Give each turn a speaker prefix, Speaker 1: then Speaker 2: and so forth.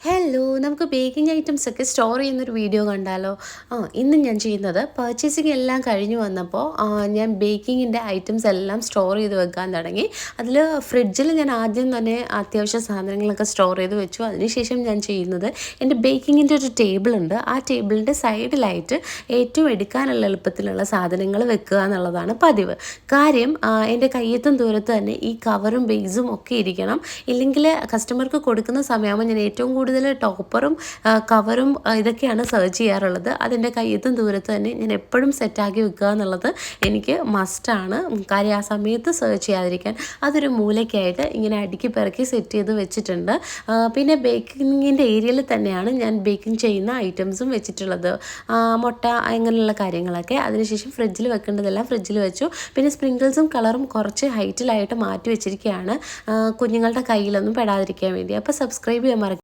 Speaker 1: Hello, നമുക്ക് baking items ഒക്കെ store ചെയ്യുന്നൊരു വീഡിയോ കണ്ടാലോ? ഇന്ന് ഞാൻ ചെയ്യുന്നത് പർച്ചേസിംഗ് എല്ലാം കഴിഞ്ഞ് വന്നപ്പോൾ ഞാൻ ബേക്കിങ്ങിൻ്റെ ഐറ്റംസ് എല്ലാം സ്റ്റോർ ചെയ്ത് വെക്കാൻ തുടങ്ങി. അതിൽ ഫ്രിഡ്ജിൽ ഞാൻ ആദ്യം തന്നെ അത്യാവശ്യ സാധനങ്ങളൊക്കെ സ്റ്റോർ ചെയ്ത് വെച്ചു. അതിനുശേഷം ഞാൻ ചെയ്യുന്നത് എൻ്റെ ബേക്കിങ്ങിൻ്റെ ഒരു ടേബിളുണ്ട്. ആ ടേബിളിൻ്റെ സൈഡിലായിട്ട് ഏറ്റവും എടുക്കാനുള്ള എളുപ്പത്തിലുള്ള സാധനങ്ങൾ വെക്കുക എന്നുള്ളതാണ് പതിവ്. കാര്യം എൻ്റെ കയ്യെത്തും ദൂരത്ത് തന്നെ ഈ കവറും ബേസും ഒക്കെ ഇരിക്കണം. ഇല്ലെങ്കിൽ കസ്റ്റമർക്ക് കൊടുക്കുന്ന സമയമാകുമ്പോൾ ഞാൻ ഏറ്റവും കൂടുതൽ ടോപ്പറും കവറും ഇതൊക്കെയാണ് സെർച്ച് ചെയ്യാറുള്ളത്. അതിൻ്റെ കയ്യെത്തും ദൂരത്ത് തന്നെ ഞാൻ എപ്പോഴും സെറ്റാക്കി വെക്കുക എന്നുള്ളത് എനിക്ക് മസ്റ്റാണ്. കാര്യം ആ സമയത്ത് സെർച്ച് ചെയ്യാതിരിക്കാൻ അതൊരു മൂലയ്ക്കായിട്ട് ഇങ്ങനെ അടുക്കി പെറുക്കി സെറ്റ് ചെയ്ത് വെച്ചിട്ടുണ്ട്. പിന്നെ ബേക്കിങ്ങിൻ്റെ ഏരിയയിൽ തന്നെയാണ് ഞാൻ ബേക്കിംഗ് ചെയ്യുന്ന ഐറ്റംസും വെച്ചിട്ടുള്ളത്. മുട്ട അങ്ങനെയുള്ള കാര്യങ്ങളൊക്കെ. അതിനുശേഷം ഫ്രിഡ്ജിൽ വെക്കേണ്ടതെല്ലാം ഫ്രിഡ്ജിൽ വെച്ചു. പിന്നെ സ്പ്രിങ്കിൾസും കളറും കുറച്ച് ഹൈറ്റിലായിട്ട് മാറ്റി വെച്ചിരിക്കുകയാണ്, കുഞ്ഞുങ്ങളുടെ കയ്യിലൊന്നും പെടാതിരിക്കാൻ വേണ്ടി. അപ്പോൾ സബ്സ്ക്രൈബ് ചെയ്യാൻ മറക്കും.